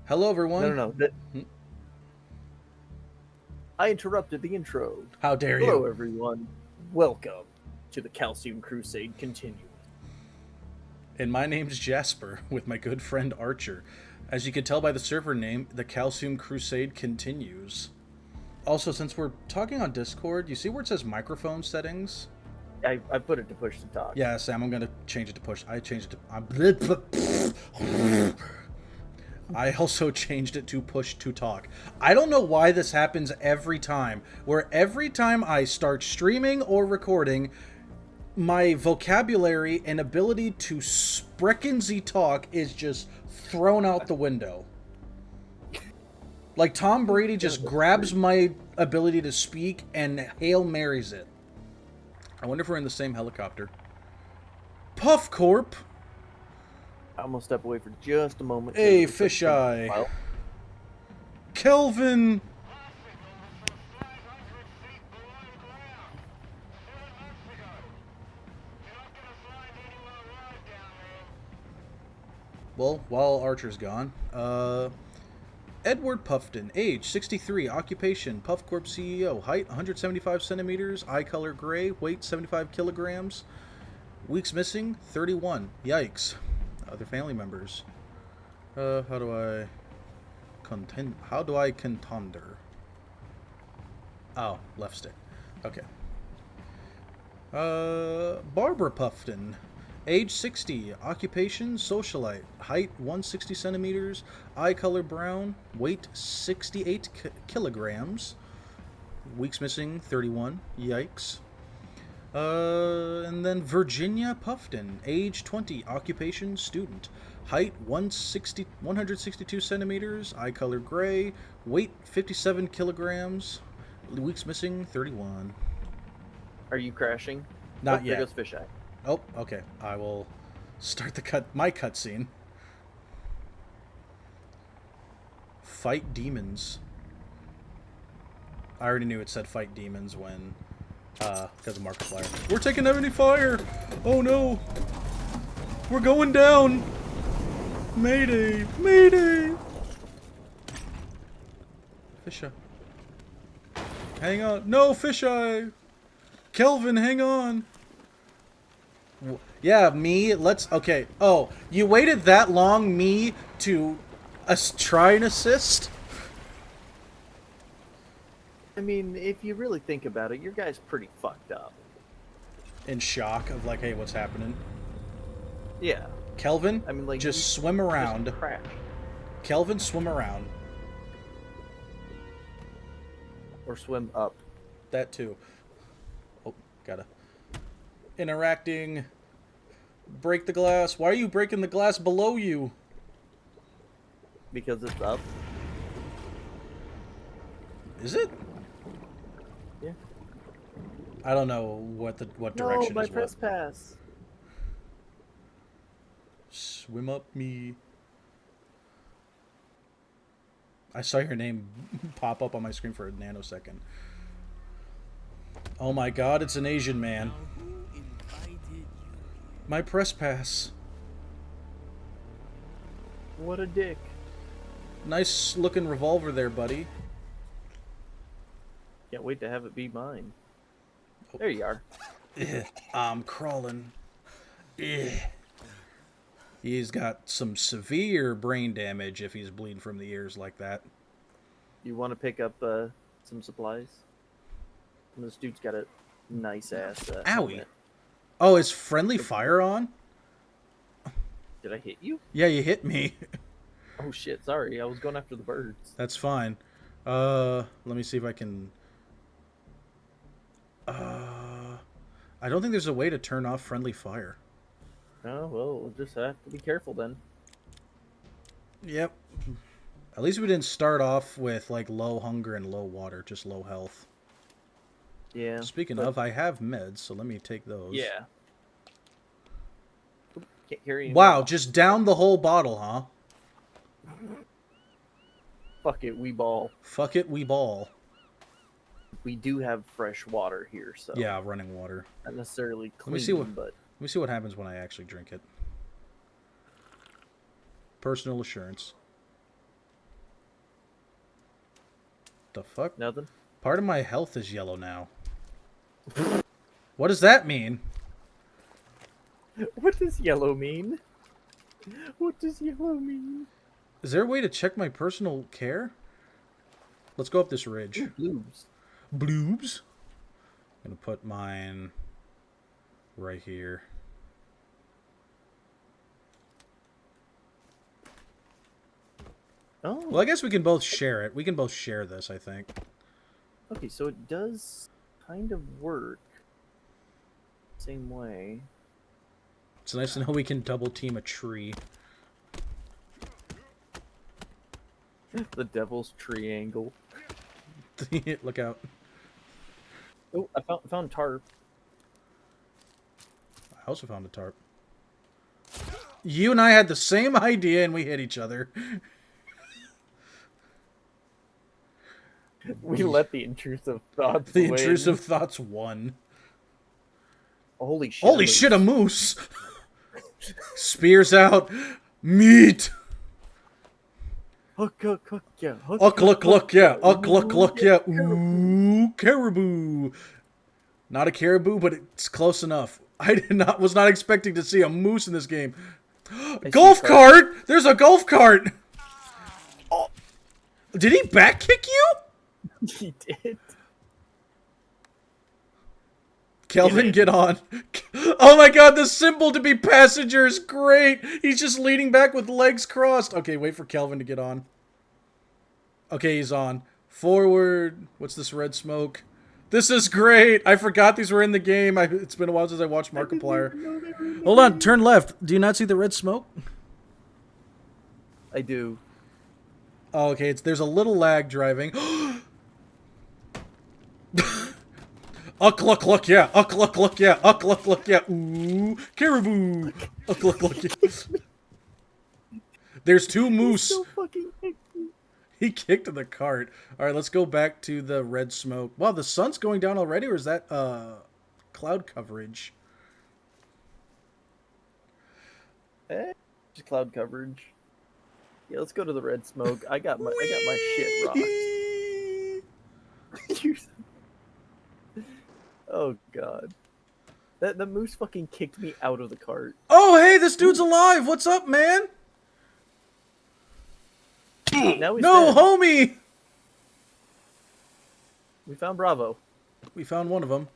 Hello, No, no, everyone. no. I interrupted the intro. How dare you? Hello, everyone. Welcome to the Calcium Crusade Continuous. And my name's Jasper with my good friend Archer. As you can tell by the server name, the Calcium Crusade continues. Also, since we're talking on Discord, you see where it says microphone settings? I put it to push to talk. Yeah, Sam, I'm gonna change it to push. I changed it to. I also changed it to push to talk. I don't know why this happens every time. Where every time I start streaming or recording, my vocabulary and ability to sprechen talk is just thrown out the window. Like Tom Brady Yeah, just that's grabs weird. my ability to speak and Hail Marys it. I wonder if we're in the same helicopter. Puff Corp. I'm gonna step away for just a moment because Hey, it was such a big fisheye. file. Kelvin. Well, while Archer's gone, Edward Puffton, age 63, occupation Puff Corp CEO, height 175 centimeters, eye color gray, weight 75 kilograms, weeks missing 31. Yikes. Other family members. How do I contend? How do I contender? Oh, left stick. Okay. Barbara Puffton, age 60, occupation socialite, height 160 centimeters, eye color brown, weight 68 kilograms, weeks missing 31. Yikes. And then Virginia Puffton, age 20, occupation student, height 162 centimeters, eye color gray, weight 57 kilograms, weeks missing 31. Are you crashing? Oh, Not there yet. goes fisheye. Oh, okay. I will start my cutscene. Fight demons. I already knew it said fight demons when because of Markiplier. We're taking enemy fire! Oh no! We're going down! Mayday! Mayday! Fisheye. Hang on. No, fisheye! Kelvin, hang on! Yeah, me. Let's. Okay. Oh, you waited that long, me, to try and assist? I mean, if you really think about it, your guy's pretty fucked up. In shock of like, hey, what's happening? Yeah. Kelvin, I mean, like, you just swim just around. crashed. Kelvin, swim around. Or swim up. That too. Oh, gotta. Interacting. Break the glass. Why are you breaking the glass below you? Because it's up. Is it? Yeah. I don't know what No, direction my is what. press pass. Swim up me. I saw your name pop up on my screen for a nanosecond. Oh my god, it's an Asian man. My press pass. What a dick. Nice looking revolver there, buddy. Can't wait to have it be mine. There you are. I'm crawling. Ugh. He's got some severe brain damage if he's bleeding from the ears like that. You want to pick up some supplies? And this dude's got a nice ass Owie. helmet. Oh, is friendly fire on? Did I hit you? Yeah, you hit me. Oh shit! Sorry, I was going after the birds. That's fine. Let me see if I can. I don't think there's a way to turn off friendly fire. Oh well, we'll just have to be careful then. Yep. At least we didn't start off with like low hunger and low water, just low health. Yeah. Speaking but, of, I have meds, so let me take those. yeah. Oop, can't hear you. Wow, just down the whole bottle, huh? Fuck it, we ball. Fuck it, we ball. We do have fresh water here, so Yeah, running water. not necessarily Let me clean, see what. but Let me see what happens when I actually drink it. Personal assurance. The fuck? Nothing. Part of my health is yellow now. What does that mean? What does yellow mean? What does yellow mean? Is there a way to check my personal care? Let's go up this ridge. Ooh, blues. Bloobs. I'm gonna put mine right here. Oh. Well, I guess we can both share it. We can both share this, I think. Okay, so it does kind of work. Same way. It's nice to know we can double team a tree. The devil's triangle. Look out. Oh, I found tarp. I also found a tarp. You and I had the same idea and we hit each other. We let the intrusive thoughts The win. intrusive thoughts won. Holy shit. Holy shit, a moose! Spears out. Meat! Hook, yeah. Uck, look, yeah. Uck, look, yeah. Ooh, caribou. Not a caribou, but it's close enough. I was not expecting to see a moose in this game. Golf cart! There's a golf cart! Oh. Did he back kick you? He did. Kelvin, get on. Oh my god, the symbol to be passenger is great. He's just leaning back with legs crossed. Okay, wait for Kelvin to get on. Okay, he's on. Forward. What's this red smoke? This is great. I forgot these were in the game. It's been a while since I watched Markiplier. Hold on, turn left. Do you not see the red smoke? I do. Oh, okay, there's a little lag driving. Uck, look, yeah. Uck, look, yeah. Uck, look, yeah. Ooh, caribou. Uck, look, yeah. There's two moose. So fucking He kicked the cart. All right, let's go back to the red smoke. Wow, the sun's going down already, or is that cloud coverage? just cloud coverage. Yeah, let's go to the red smoke. I got my shit rocked. Oh god. The moose fucking kicked me out of the cart. Oh, hey, this dude's alive. What's up, man? Now he's No, dead. homie. We found Bravo. We found one of them.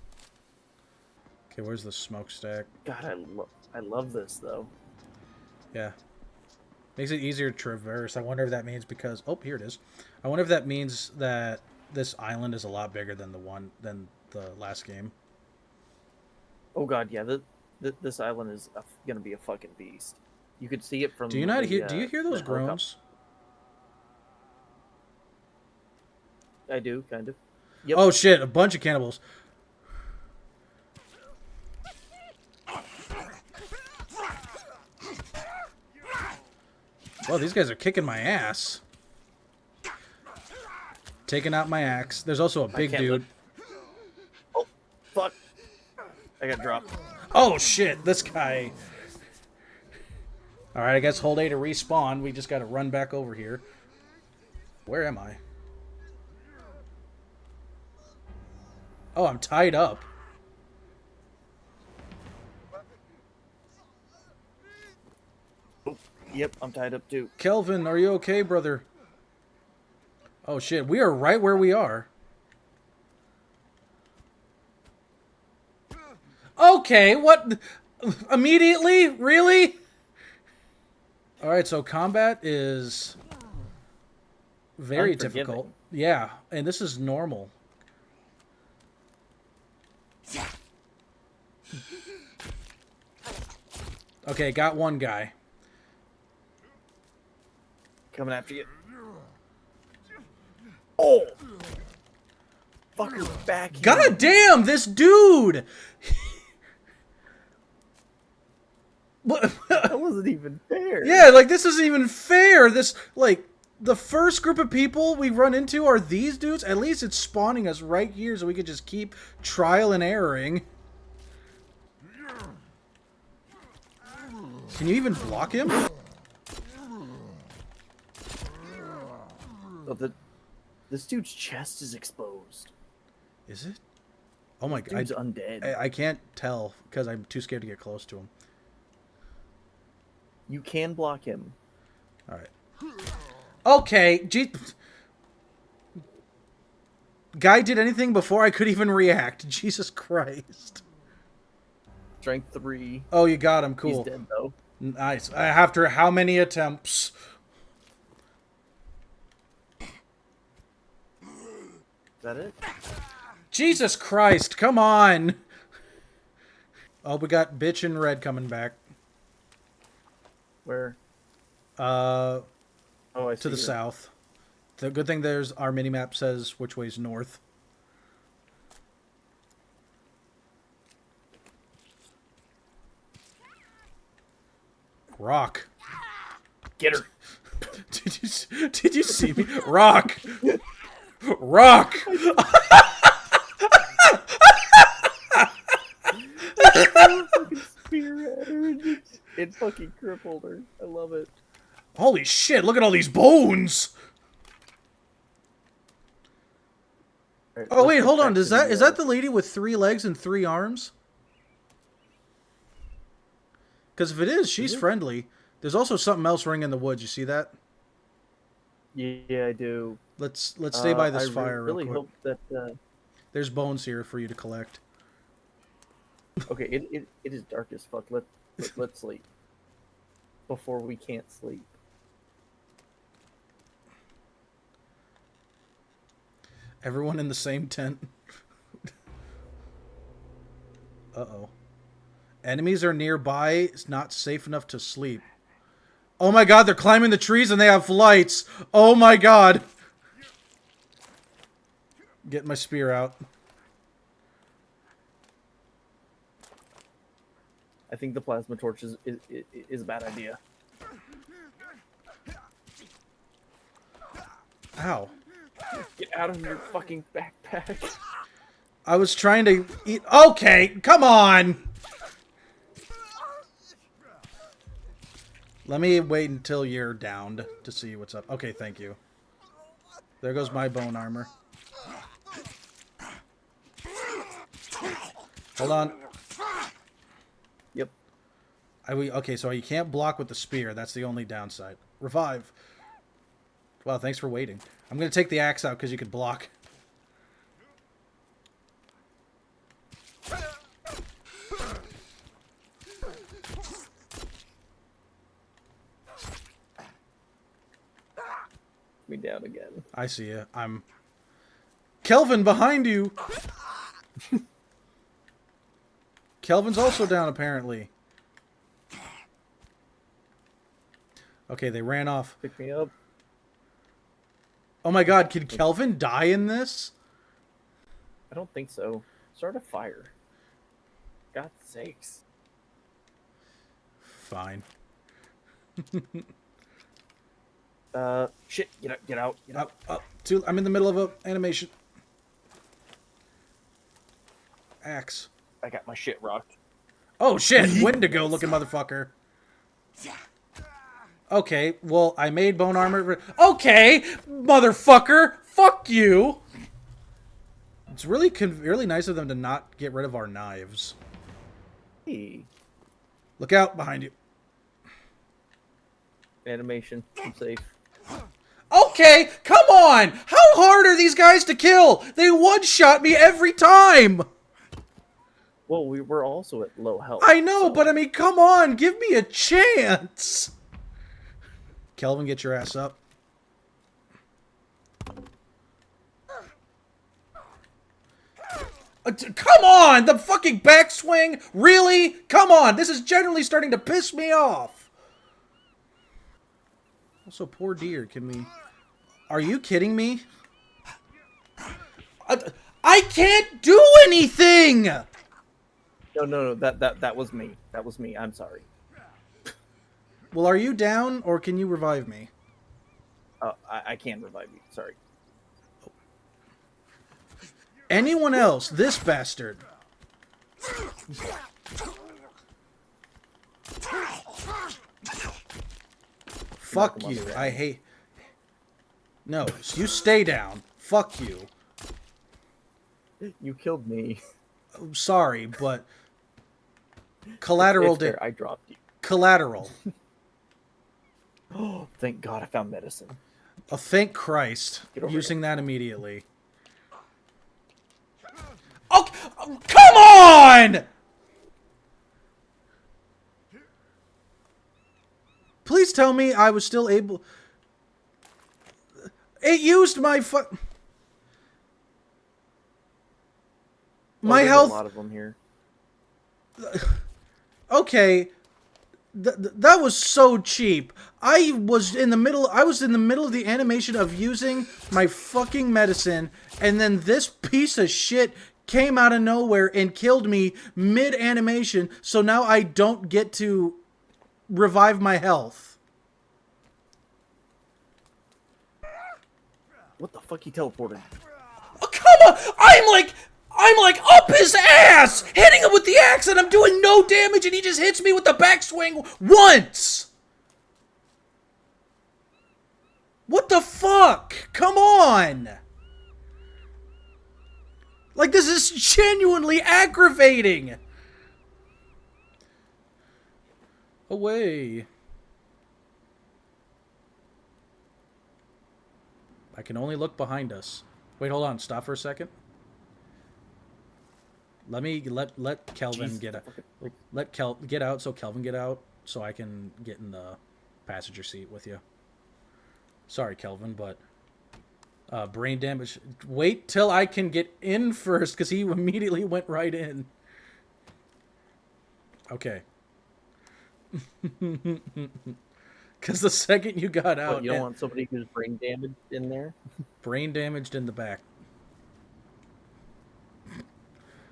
Okay, where's the smokestack? God, I love this though. Yeah. Makes it easier to traverse. I wonder if that means because... Oh, here it is. I wonder if that means that this island is a lot bigger than the last game. Oh god, yeah. This island is gonna be a fucking beast. You could see it from. Do you not hear? Do you hear those groans? I do, kind of. Yep. Oh shit! A bunch of cannibals. Well, these guys are kicking my ass. Taking out my axe. There's also a big dude. Oh, fuck. I got dropped. Oh, shit. This guy. Alright, I guess hold A to respawn. We just gotta run back over here. Where am I? Oh, I'm tied up. Yep, I'm tied up too. Kelvin, are you okay, brother? Oh, shit. We are right where we are. Okay, what? Immediately? Really? Alright, so combat is very difficult. Yeah, and this is normal. Okay, got one guy. Coming after you. Oh! Fucker back here. God damn, this dude! That wasn't even fair. Yeah, like, this isn't even fair. This, like, the first group of people we run into are these dudes. At least it's spawning us right here so we could just keep trial and erroring. Can you even block him? So This dude's chest is exposed. Is it? Oh my god. Dude's undead. I can't tell because I'm too scared to get close to him. You can block him. Alright. Okay. Guy did anything before I could even react. Jesus Christ. Strength 3. Oh, you got him. Cool. He's dead, though. Nice. After how many attempts? Is that it? Jesus Christ. Come on. Oh, we got Bitch and Red coming back. Where? Oh, I see to the her. south. The good thing there's our minimap says which way's north. Rock. Get her. Did you see me? Rock. Rock. Spear at her and it fucking crippled her. I love it. Holy shit, look at all these bones. Right, Oh let's wait, get hold on. back Is to that the lady with 3 legs and 3 arms? Because if it is, she's friendly. There's also something else ringing in the woods. You see that? Yeah, I do. Let's stay by this fire really real quick. hope that. There's bones here for you to collect. Okay, it is dark as fuck. Let's sleep before we can't sleep. Everyone in the same tent. Uh-oh. Enemies are nearby. It's not safe enough to sleep. Oh my god, they're climbing the trees and they have lights. Oh my god. Get my spear out. I think the plasma torch is a bad idea. Ow. Get out of your fucking backpack. I was trying to eat. Okay, come on. Let me wait until you're downed to see what's up. Okay, thank you. There goes my bone armor. Hold on. Yep. Okay, so you can't block with the spear. That's the only downside. Revive. Wow, thanks for waiting. I'm going to take the axe out because you could block. Me down again. I see you. I'm... Kelvin, behind you! Kelvin's also down, apparently. Okay, they ran off. Pick me up. Oh my god, can Kelvin die in this? I don't think so. Start a fire. God's sakes. Fine. Shit, get out. Up. I'm in the middle of an animation. Axe. I got my shit rocked. Oh shit, Wendigo looking motherfucker. Okay, well, I made bone armor. Okay, motherfucker, fuck you. It's really nice of them to not get rid of our knives. Hey. Look out behind you. Animation. I'm safe. Okay, come on! How hard are these guys to kill? They one-shot me every time! Well, we were also at low health. I know, so- but I mean, come on, give me a chance! Kelvin, get your ass up. Come on! The fucking backswing? Really? Come on! This is generally starting to piss me off! Also, poor deer, can we... Are you kidding me? I can't do anything! No, that was me. That was me. I'm sorry. Well, are you down, or can you revive me? I can revive you. Sorry. Anyone else? This bastard. Fuck you. I hate... No, you stay down. Fuck you. You killed me. I'm sorry, but collateral It's fair. I dropped you. collateral. Oh, thank God I found medicine. Oh, thank Christ. Get over Using here. that immediately. Oh, come on! Please tell me I was still able... It used my my there's health... a lot of them here. Okay, that was so cheap. I was in the middle of the animation of using my fucking medicine, and then this piece of shit came out of nowhere and killed me mid-animation, so now I don't get to revive my health. What the fuck? He teleported. Oh, come on! I'm like up his ass, hitting him with the axe, and I'm doing no damage, and he just hits me with the backswing once. What the fuck? Come on! Like, this is genuinely aggravating. Away. I can only look behind us. Wait, hold on. Stop for a second. Let me let Kelvin get out. Get out so Kelvin get out so I can get in the passenger seat with you. Sorry, Kelvin, but brain damage. Wait till I can get in first, because he immediately went right in. Okay. Because the second you got out... What, you don't want somebody who's brain damaged in there? Brain damaged in the back.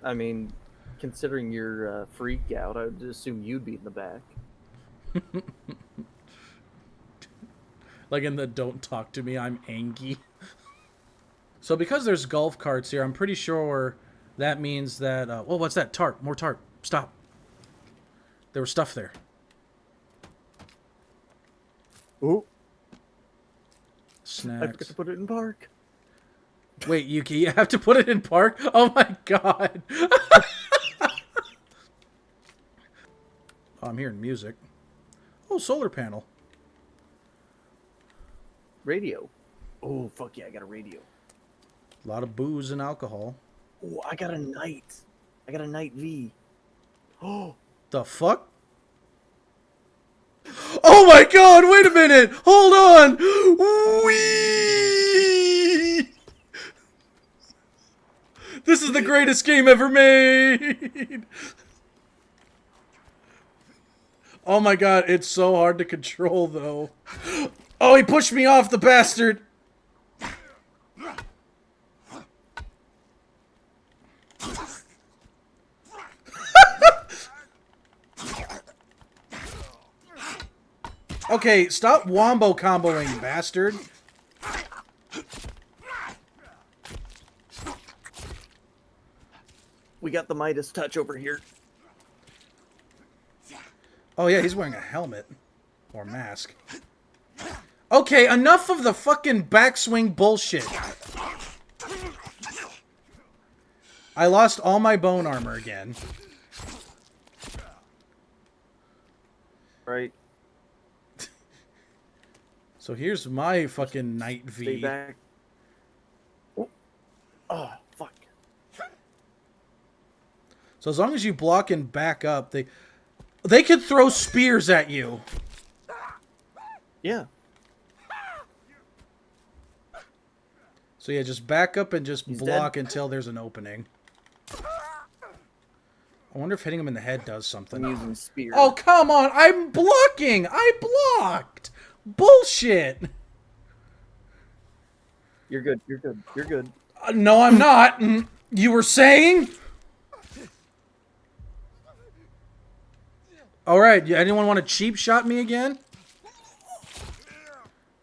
I mean, considering your freak out, I would assume you'd be in the back. Like in the "Don't talk to me, I'm angry." So because there's golf carts here, I'm pretty sure that means that... oh, what's that? Tarp. More tarp. Stop. There was stuff there. Ooh. Snacks. I forgot to put it in park. Wait, Yuki, you have to put it in park? Oh my god. Oh, I'm hearing music. Oh, solar panel. Radio. Oh, fuck yeah, I got a radio. A lot of booze and alcohol. Oh, I got a night. I got a night V. Oh. The fuck? Oh my god, wait a minute! Hold on! Whee! This is the greatest game ever made! Oh my god, it's so hard to control, though. Oh, he pushed me off, the bastard! Okay, stop wombo comboing, bastard. We got the Midas touch over here. Oh yeah, he's wearing a helmet. Or mask. Okay, enough of the fucking backswing bullshit. I lost all my bone armor again. Right. So here's my fucking Night V. Stay back. Oh, fuck. So as long as you block and back up, they could throw spears at you. Yeah. So yeah, just back up and just He's block dead. until there's an opening. I wonder if hitting him in the head does something. I'm using spear. Oh, come on! I'm blocking! I blocked! Bullshit! You're good. You're good. You're good. No, I'm not. You were saying? Alright, anyone want to cheap shot me again?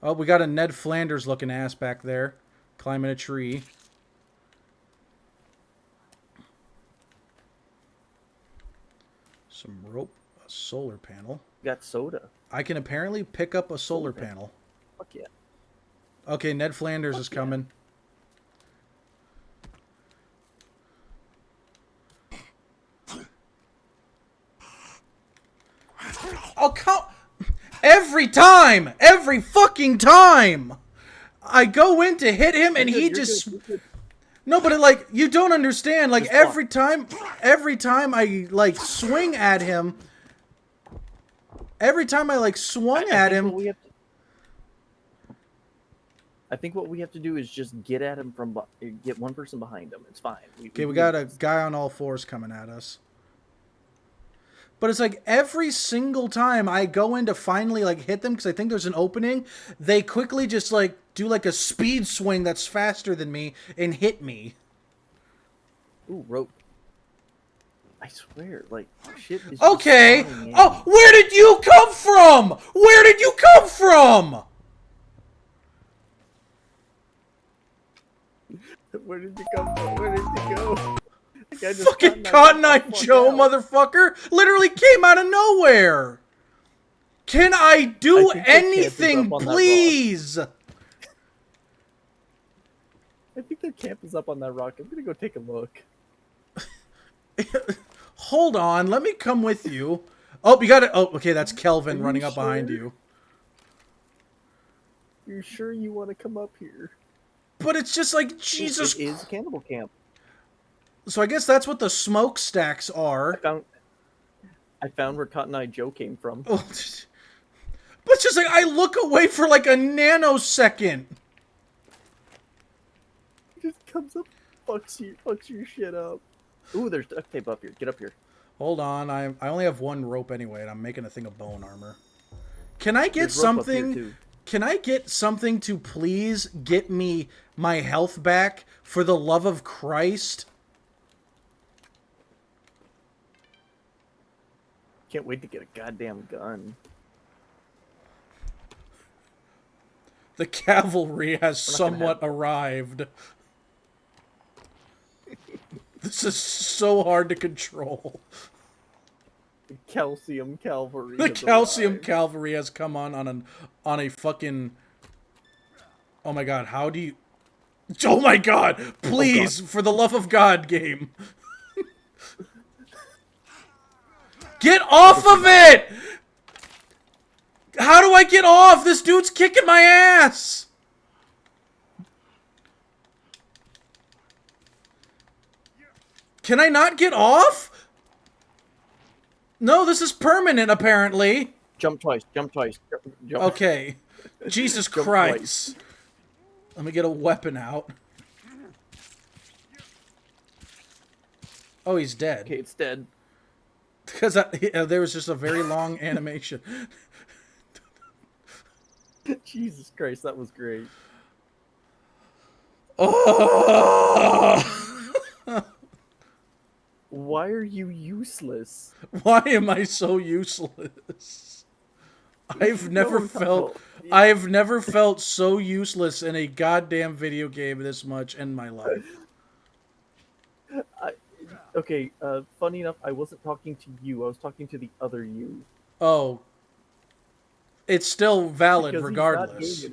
Oh, we got a Ned Flanders looking ass back there. Climbing a tree. Some rope. A solar panel. Got soda. I can apparently pick up a solar panel. Fuck yeah. Okay, Ned Flanders is coming. Oh, come... Every time! Every fucking time! I go in to hit him and he just... No, but like, you don't understand. Like, every time I, like, swing at him... Every time I, like, swung at him... I think what we have to do is just get at him from... Get one person behind him. It's fine. Okay, we got a guy on all fours coming at us. But it's like every single time I go in to finally like hit them because I think there's an opening, they quickly just like do like a speed swing that's faster than me and hit me. Ooh, rope. I swear, like, shit is okay. Oh, where did you come from? Where did you come from? Where did you come from? Where did you go? Fucking Cotton Eye Joe, motherfucker! Literally came out of nowhere! Can I do anything, please? I think their camp is up on that rock. I'm gonna go take a look. Hold on, let me come with you. Oh, you got it. Oh, okay, that's Kelvin running up behind you. You're sure you want to come up here? But it's just like, Jesus. It is cannibal camp. So I guess that's what the smokestacks are. I found where Cotton Eye Joe came from. Oh, but it's just like, I look away for like a nanosecond. He just comes up, fucks your shit up. Ooh, there's duct tape up here. Get up here. Hold on, I only have one rope anyway, and I'm making a thing of bone armor. Can I get something? Can I get something to please get me my health back for the love of Christ? Can't wait to get a goddamn gun. The cavalry has somewhat arrived. This is so hard to control. The calcium cavalry. The calcium cavalry has come on a fucking... Oh my god, how do you... Oh my god! Please, for the love of God, game. Get off of it! How do I get off? This dude's kicking my ass! Can I not get off? No, this is permanent, apparently. Jump twice, jump twice. Jump. Okay. Jesus Christ. Let me get a weapon out. Oh, he's dead. Okay, it's dead. Because there was just a very long animation. Jesus Christ, that was great. Oh! Why are you useless? Why am I so useless? I've never felt so useless in a goddamn video game this much in my life. Okay, funny enough, I wasn't talking to you. I was talking to the other you. Oh. It's still valid regardless.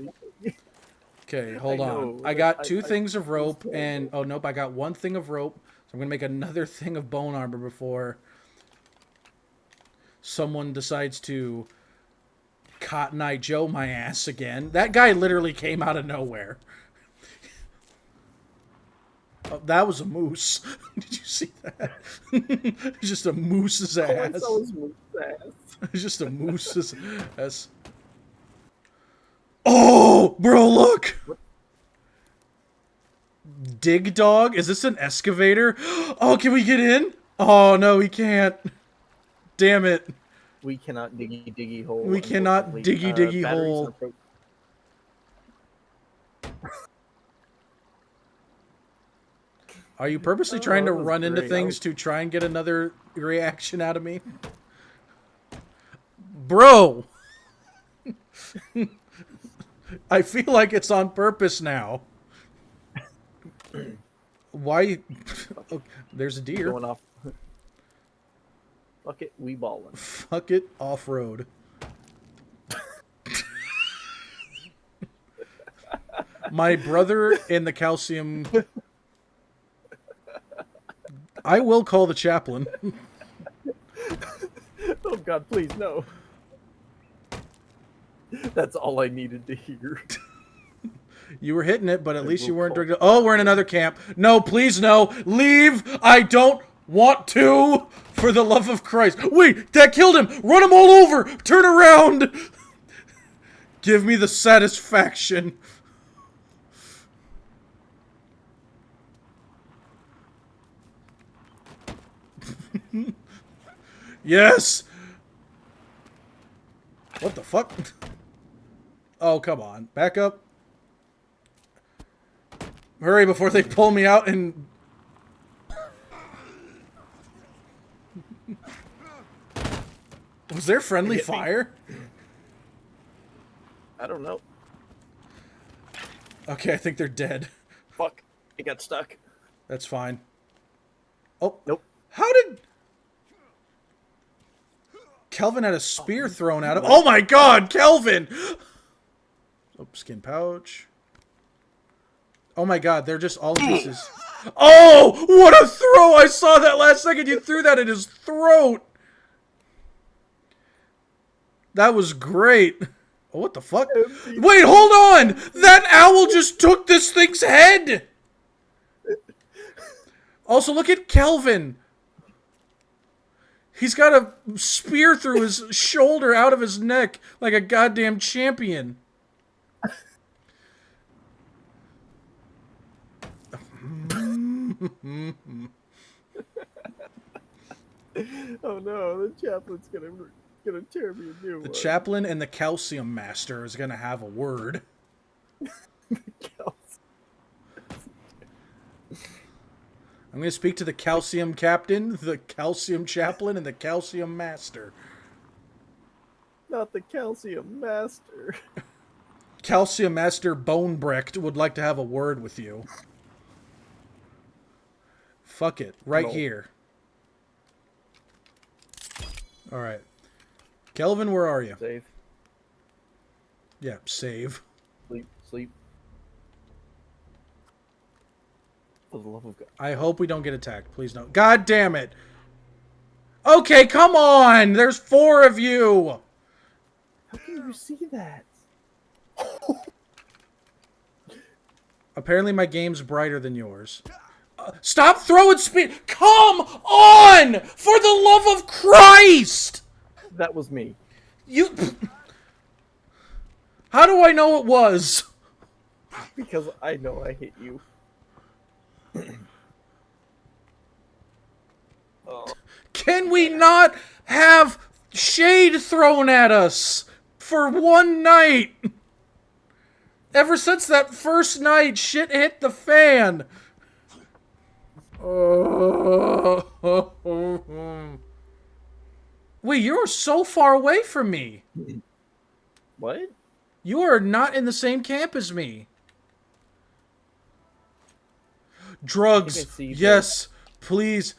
Okay, hold on. I got two things of rope and... Oh, nope, I got one thing of rope. So I'm going to make another thing of bone armor before someone decides to Cotton Eye Joe my ass again. That guy literally came out of nowhere. Oh, that was a moose. Did you see that? It's just a moose's ass. It's just a moose's ass. Oh, bro, look! What? Dig dog? Is this an excavator? Oh, can we get in? Oh, no, we can't. Damn it. We cannot diggy hole. We cannot diggy hole. Are you purposely trying to run into things to try and get another reaction out of me? Bro! I feel like it's on purpose now. Why? Oh, there's a deer. Going off. Fuck it, we ballin'. Fuck it, off-road. My brother in the calcium. I will call the chaplain. Oh God, please no. That's all I needed to hear. You were hitting it, but at least you weren't will doing. Oh, we're in another camp. No, please, no. Leave. I don't want to. For the love of Christ. Wait, that killed him. Run him all over. Turn around. Give me the satisfaction. Yes. What the fuck? Oh, come on. Back up. Hurry before they pull me out and... Was there friendly fire? I don't know. Okay, I think they're dead. Fuck. It got stuck. That's fine. Oh. Nope. How did... Kelvin had a spear thrown at him. Oh my god, Kelvin! Oh, skin pouch. Oh my god, they're just all pieces. Oh! What a throw! I saw that last second. You threw that in his throat. That was great. Oh, what the fuck? Wait, hold on! That owl just took this thing's head! Also, look at Kelvin. He's got a spear through his shoulder out of his neck like a goddamn champion. Oh no, the chaplain's gonna tear me a new one. The chaplain and the calcium master is gonna have a word. I'm gonna speak to the calcium captain, the calcium chaplain, and the calcium master. Not the calcium master. Calcium master Bonebrecht would like to have a word with you. Fuck it, right here. All right, Kelvin, where are you? Save. Yeah, save. Sleep. For the love of God. I hope we don't get attacked. Please don't. God damn it. Okay, come on. There's 4 of you. How can you see that? Apparently my game's brighter than yours. Stop throwing speed. Come on. For the love of Christ. That was me. You... How do I know it was? Because I know I hit you. Oh. Can we not have shade thrown at us for one night? Ever since that first night, shit hit the fan. Wait, you're so far away from me. What? You are not in the same camp as me. Drugs. Yes, please.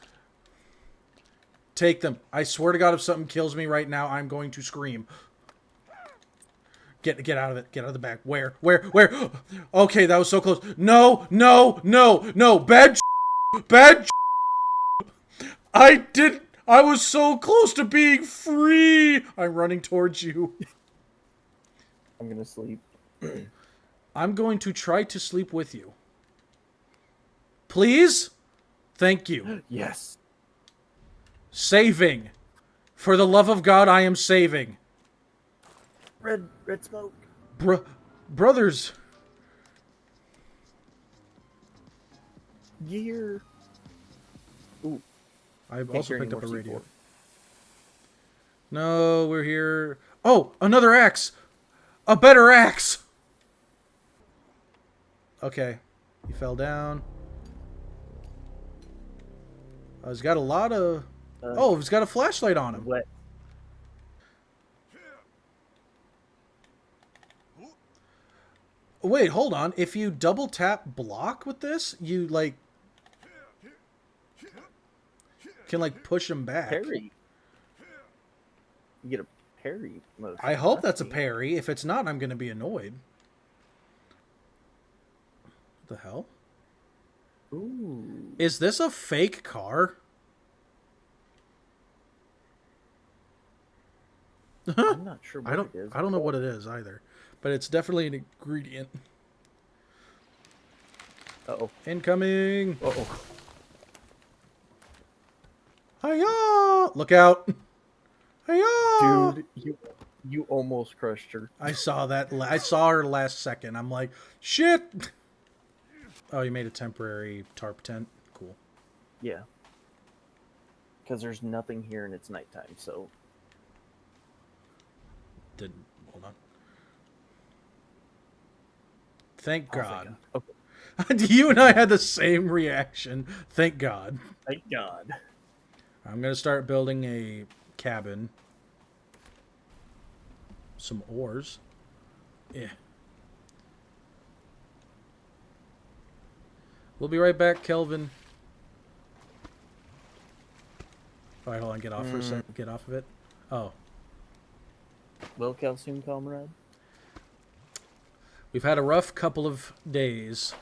Take them. I swear to God, if something kills me right now, I'm going to scream. Get out of it. Get out of the back. Where? Okay, that was so close. No. Bad bad I was so close to being free. I'm running towards you. I'm gonna sleep. I'm going to try to sleep with you. Please? Thank you. Yes. Saving. For the love of God, I am saving. Red smoke. Brothers. Gear. Ooh. I've also picked up a radio. No, we're here. Oh, another axe. A better axe. Okay. He fell down. He's got a lot of... oh, he's got a flashlight on him. Wet. Wait, hold on. If you double tap block with this, you, like... can, like, push him back. Parry. You get a parry. I hope that's a parry. If it's not, I'm going to be annoyed. The hell? Ooh. Is this a fake car? I'm not sure what it is. I don't know what it is either, but it's definitely an ingredient. Uh-oh. Incoming! Uh-oh. Hiya! Look out! Hiya! Dude, you almost crushed her. I saw that. I saw her last second. I'm like, shit! Oh, you made a temporary tarp tent. Cool. Yeah. Because there's nothing here and it's nighttime, so... Didn't. Hold on. Thank Oh, God. Okay. You and I had the same reaction. Thank God. Thank God. I'm going to start building a cabin. Some ores. Yeah. We'll be right back, Kelvin. All right, hold on. Get off for a second. Get off of it. Oh. Well, calcium comrade? We've had a rough couple of days.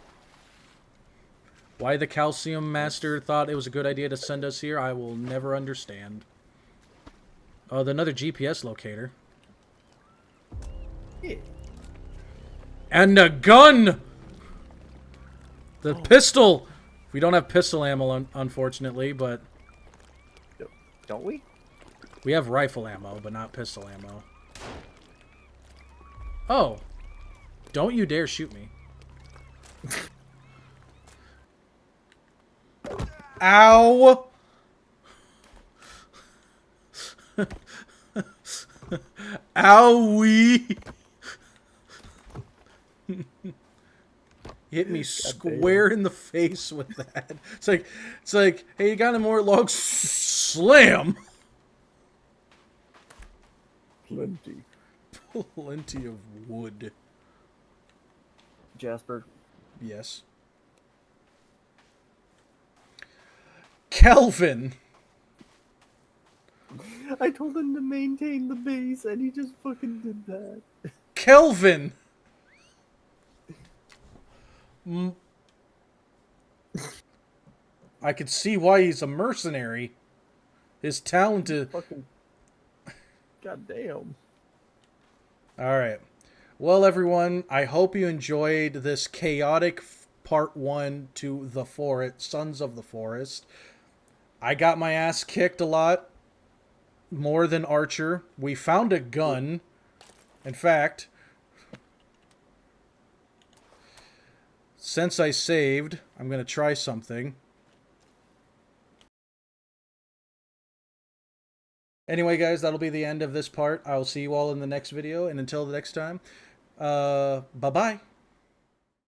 Why the calcium master thought it was a good idea to send us here, I will never understand. Oh, another GPS locator. Yeah. And a gun! The pistol! We don't have pistol ammo, unfortunately, but... Don't we? We have rifle ammo, but not pistol ammo. Oh. Don't you dare shoot me. Ow! Owie! Hit me square in the face with that. It's like, hey, you got any more logs? Slam! Plenty. Plenty of wood. Jasper. Yes. Kelvin! I told him to maintain the base, and he just fucking did that. Kelvin! I could see why he's a mercenary. His talent is... Fucking... Goddamn. Alright. Well, everyone, I hope you enjoyed this chaotic part 1 to the forest, Sons of the Forest. I got my ass kicked a lot. More than Archer. We found a gun. In fact, since I saved, I'm going to try something. Anyway, guys, that'll be the end of this part. I'll see you all in the next video. And until the next time, bye-bye.